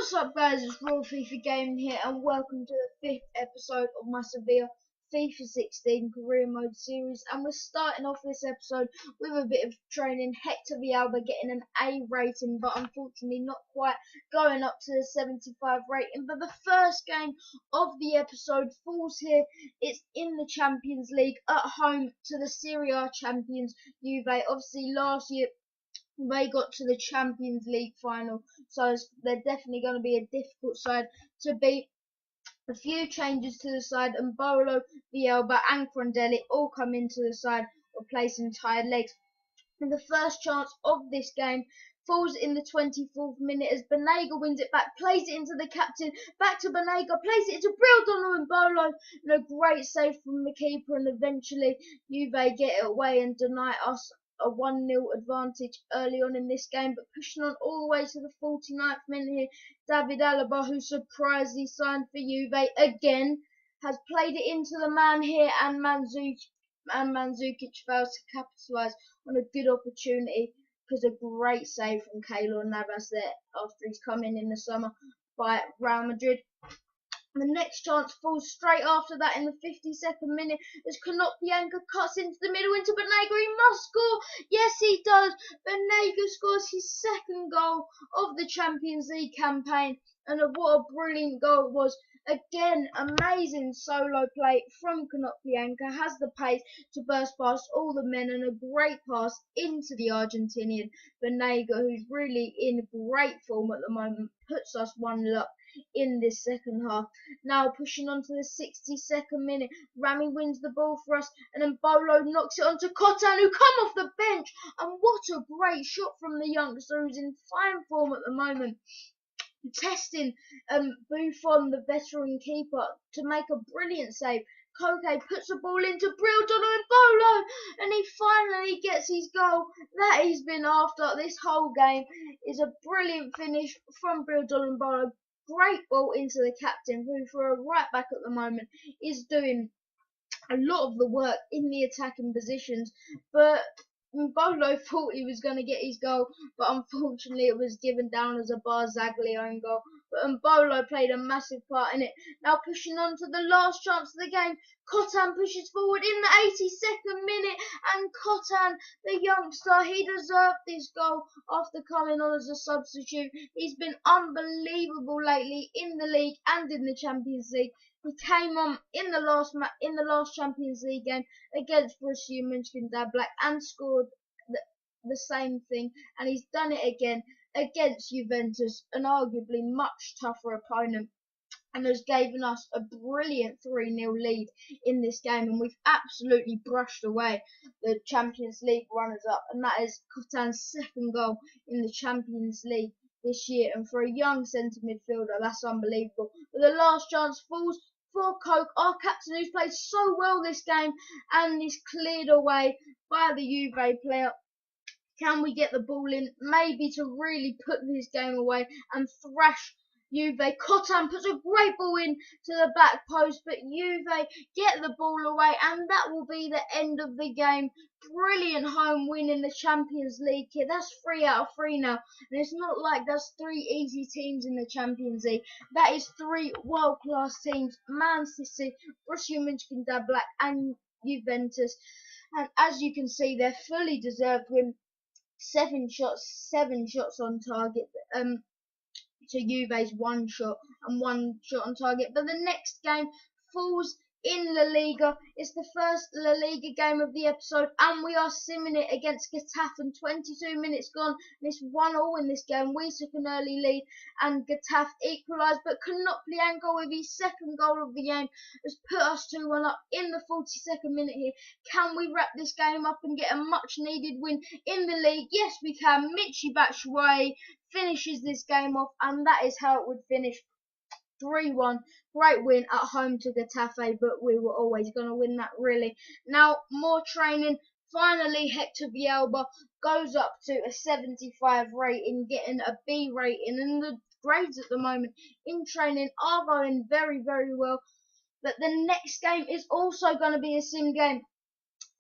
What's up guys, it's Raw FIFA Gaming here and welcome to the 5th episode of my Sevilla FIFA 16 career mode series, and we're starting off this episode with a bit of training. Hector Villalba getting an A rating, but unfortunately not quite going up to the 75 rating. But the first game of the episode falls here. It's in the Champions League at home to the Serie A champions Juve. Obviously last year they got to the Champions League final, so they're definitely going to be a difficult side to beat. A few changes to the side, and Bolo, Villalba and Crondelli all come into the side, replacing tired legs. And the first chance of this game falls in the 24th minute as Banega wins it back, plays it into the captain, back to Banega, plays it into Brildon and Bolo, and a great save from the keeper, and eventually Juve get it away and deny us a 1-0 advantage early on in this game. But pushing on all the way to the 49th minute here, David Alaba, who surprisingly signed for Juve again, has played it into the man here, and Mandzukic fails to capitalise on a good opportunity because a great save from Keylor Navas there after he's come in the summer by Real Madrid. The next chance falls straight after that in the 52nd minute as Konoplyanka cuts into the middle into Banega. He must score. Yes, he does. Banega scores his second goal of the Champions League campaign, and what a brilliant goal it was. Again, amazing solo play from Konoplyanka, has the pace to burst past all the men, and a great pass into the Argentinian Banega, who's really in great form at the moment, puts us 1-0 up in this second half. Now pushing on to the 62nd minute, Rami wins the ball for us, and then Bolo knocks it onto Cotan, who come off the bench, and what a great shot from the youngster who's in fine form at the moment, testing Buffon, the veteran keeper, to make a brilliant save. Koke puts the ball into Brildon and Bolo, and he finally gets his goal that he's been after this whole game. Is a brilliant finish from Brildon and Bolo. Great ball into the captain, who for a right back at the moment is doing a lot of the work in the attacking positions. But Bolo thought he was going to get his goal, but unfortunately it was given down as a Barzagli own goal. But Bolo played a massive part in it. Now pushing on to the last chance of the game, Cotan pushes forward in the 82nd minute, and Cotan, the youngster, he deserved this goal after coming on as a substitute. He's been unbelievable lately in the league and in the Champions League. He came on in the last Champions League game against Borussia Mönchengladbach and scored the same thing, and he's done it again against Juventus, an arguably much tougher opponent, and has given us a brilliant 3-0 lead in this game, and we've absolutely brushed away the Champions League runners-up, and that is Cotan's second goal in the Champions League this year, and for a young centre midfielder, that's unbelievable. But the last chance falls for Coke, our captain, who's played so well this game, and is cleared away by the Juve player. Can we get the ball in, maybe to really put this game away and thrash Juve? Cotan puts a great ball in to the back post, but Juve get the ball away, and that will be the end of the game. Brilliant home win in the Champions League here. That's 3 out of 3 now, and it's not like that's 3 easy teams in the Champions League. That is 3 world-class teams: Man City, Borussia Mönchengladbach and Juventus. And as you can see, they're fully deserved win. 7 shots on target to Juve's 1 shot and 1 shot on target. But the next game falls in La Liga. It's the first La Liga game of the episode, and we are simming it against Getafe, and 22 minutes gone, and it's 1-1 in this game. We took an early lead, and Getafe equalised, but Konoplyanka, with his second goal of the game, has put us 2-1 up in the 42nd minute here. Can we wrap this game up and get a much-needed win in the league? Yes, we can. Michy Batshuayi finishes this game off, and that is how it would finish. 3-1, great win at home to Getafe, but we were always going to win that, really. Now, more training. Finally, Hector Villalba goes up to a 75 rating, getting a B rating, and the grades at the moment in training are going very, very well. But the next game is also going to be a sim game,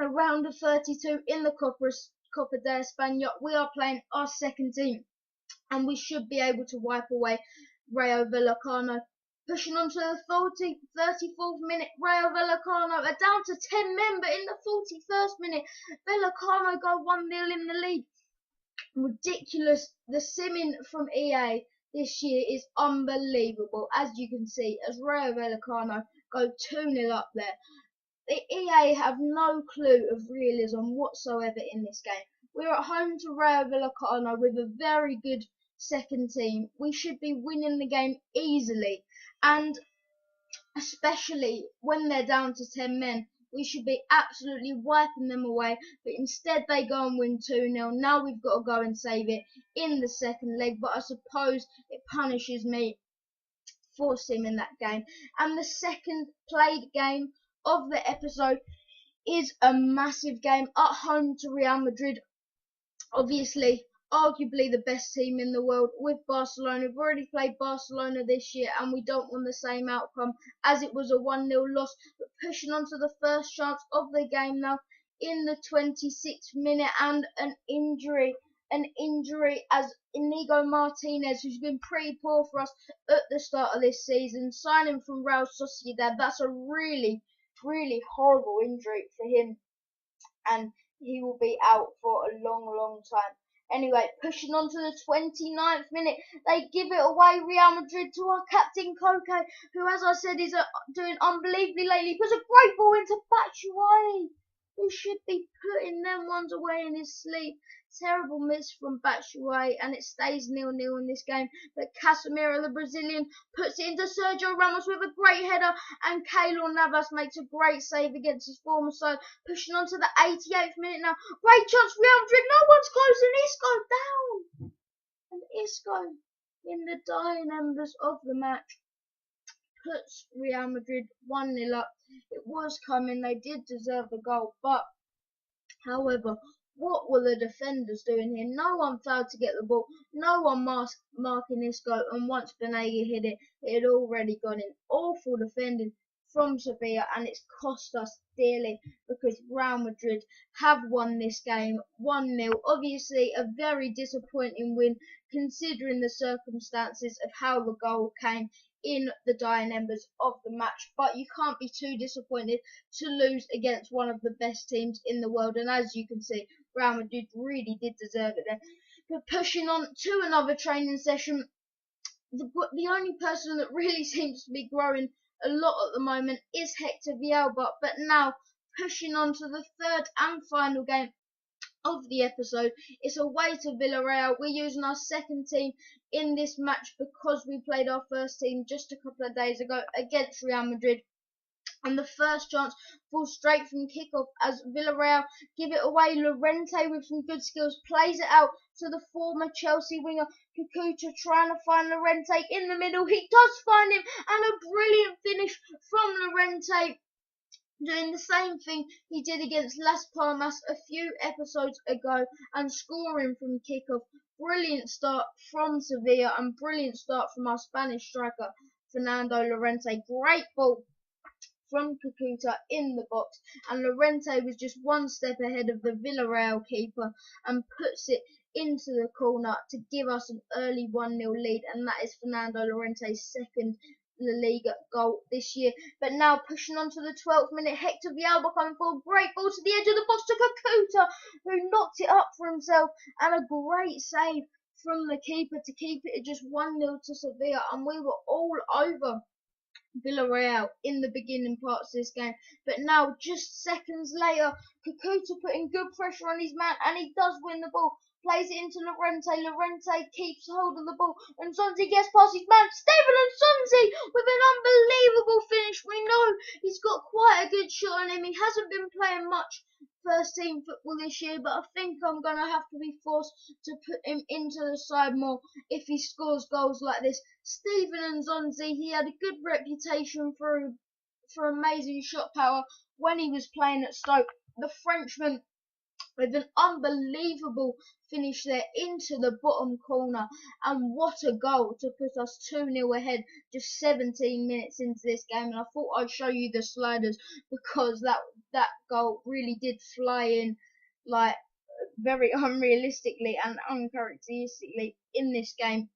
a round of 32 in the Copa de España. We are playing our second team, and we should be able to wipe away Rayo Vallecano. Pushing on to the 34th minute, Rayo Vallecano are down to 10 men, but in the 41st minute, Vallecano go 1-0 in the lead. Ridiculous. The simming from EA this year is unbelievable, as you can see, as Rayo Vallecano go 2-0 up there. The EA have no clue of realism whatsoever in this game. We're at home to Rayo Vallecano with a very good second team. We should be winning the game easily, and especially when they're down to 10 men. We should be absolutely wiping them away, but instead they go and win 2-0. Now we've got to go and save it in the second leg, but I suppose it punishes me for simming that game. And the second played game of the episode is a massive game at home to Real Madrid. Obviously, arguably the best team in the world with Barcelona. We've already played Barcelona this year and we don't want the same outcome as it was a 1-0 loss. But pushing on to the first chance of the game now in the 26th minute, and an injury as Inigo Martinez, who's been pretty poor for us at the start of this season, signing from Real Sociedad. That's a really horrible injury for him, and he will be out for a long time. Anyway, pushing on to the 29th minute, they give it away, Real Madrid, to our captain Koke, who, as I said, is doing unbelievably lately. Puts a great ball into Batshuayi, who should be putting them ones away in his sleep. Terrible miss from Batshuayi, and it stays 0-0 in this game. But Casemiro, the Brazilian, puts it into Sergio Ramos with a great header, and Keylor Navas makes a great save against his former side. Pushing on to the 88th minute now. Great chance, Real Madrid, no one's closing. Isco down! And Isco, in the dying embers of the match, puts Real Madrid 1-0 up. It was coming, they did deserve the goal, but however, what were the defenders doing here? No one failed to get the ball, no one marking Isco, and once Banega hit it, it had already gone in. Awful defending from Sevilla, and it's cost us dearly because Real Madrid have won this game 1-0. Obviously, a very disappointing win considering the circumstances of how the goal came in the dying embers of the match, but you can't be too disappointed to lose against one of the best teams in the world, and as you can see, Real Madrid really did deserve it there. But pushing on to another training session, the only person that really seems to be growing a lot at the moment is Hector Villalba, but now pushing on to the third and final game of the episode. It's away to Villarreal. We're using our second team in this match because we played our first team just a couple of days ago against Real Madrid. And the first chance falls straight from kickoff as Villarreal give it away. Llorente, with some good skills, plays it out to the former Chelsea winger Kakuta, trying to find Llorente in the middle. He does find him, and a brilliant finish from Llorente, doing the same thing he did against Las Palmas a few episodes ago and scoring from kickoff. Brilliant start from Sevilla and brilliant start from our Spanish striker Fernando Llorente. Great ball from Kakuta in the box, and Llorente was just one step ahead of the Villarreal keeper and puts it into the corner to give us an early 1-0 lead, and that is Fernando Llorente's second La Liga goal this year. But now pushing on to the 12th minute, Hector Villalba coming for a great ball to the edge of the box to Kakuta, who knocked it up for himself, and a great save from the keeper to keep it at just 1-0 to Sevilla, and we were all over Villarreal in the beginning parts of this game. But now, just seconds later, Kakuta putting good pressure on his man, and he does win the ball. Plays it into Llorente. Llorente keeps hold of the ball, and Zonzi gets past his man. Steven and Zonzi with an unbelievable finish. We know he's got quite a good shot on him. He hasn't been playing much first team football this year, but I think I'm going to have to be forced to put him into the side more if he scores goals like this. Steven and Zonzi, he had a good reputation for amazing shot power when he was playing at Stoke. The Frenchman with an unbelievable finish there into the bottom corner, and what a goal to put us 2-0 ahead just 17 minutes into this game. And I thought I'd show you the sliders because that goal really did fly in like very unrealistically and uncharacteristically in this game.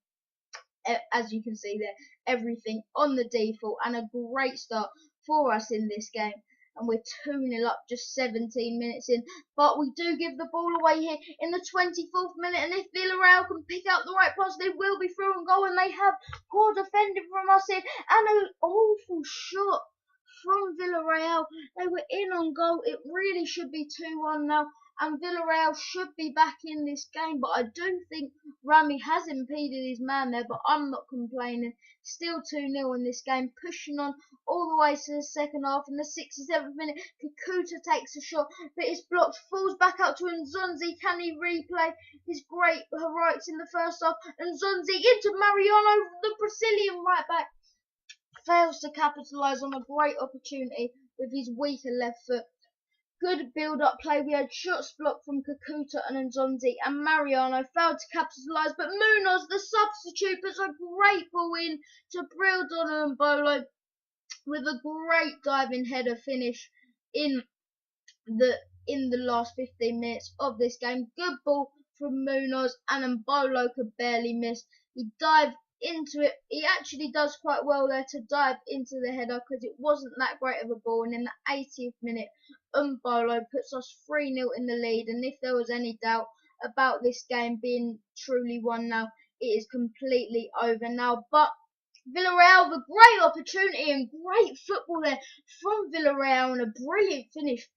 as you can see there, everything on the default, and a great start for us in this game. And we're 2-0 up just 17 minutes in, but we do give the ball away here in the 24th minute, and if Villarreal can pick out the right pass, they will be through and goal, and they have poor defending from us here, and an awful shot from Villarreal. They were in on goal. It really should be 2-1 now, and Villarreal should be back in this game, but I do think Rami has impeded his man there, but I'm not complaining. Still 2-0 in this game, pushing on all the way to the second half. In the 67th minute, Kakuta takes a shot, but it's blocked, falls back out to Nzonzi. Can he replay his great heroics in the first half? Nzonzi into Mariano, the Brazilian right back, fails to capitalise on a great opportunity with his weaker left foot. Good build-up play. We had shots blocked from Kakuta and Nzonzi, and Mariano failed to capitalise, but Munoz, the substitute, puts a great ball in to Brildon and Bolo with a great diving header finish in the last 15 minutes of this game. Good ball from Munoz, and Mbolo could barely miss. He dived into it. He actually does quite well there to dive into the header because it wasn't that great of a ball. And in the 80th minute, Mbolo puts us 3-0 in the lead. And if there was any doubt about this game being truly won now, it is completely over now. But Villarreal, the great opportunity and great football there from Villarreal, and a brilliant finish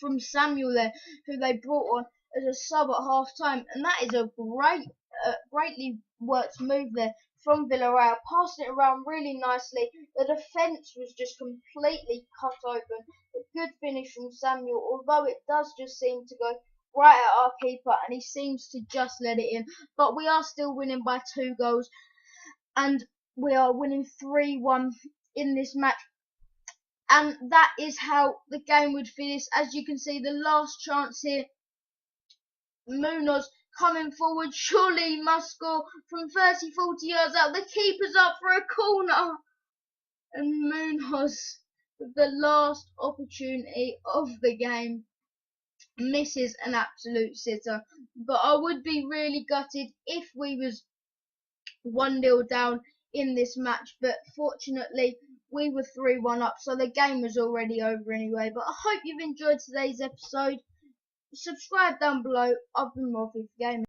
from Samuel there, who they brought on as a sub at half time, and that is a greatly worked move there from Villarreal, passing it around really nicely. The defence was just completely cut open. A good finish from Samuel, although it does just seem to go right at our keeper, and he seems to just let it in. But we are still winning by 2 goals, and we are winning 3-1 in this match. And that is how the game would finish. As you can see, the last chance here, Munoz coming forward, surely he must score from 30-40 yards out. The keeper's up for a corner, and Munoz, with the last opportunity of the game, misses an absolute sitter. But I would be really gutted if we was 1-0 down in this match, but fortunately we were 3-1 up, so the game was already over anyway. But I hope you've enjoyed today's episode. Subscribe down below. I've been more FIFA Gamer.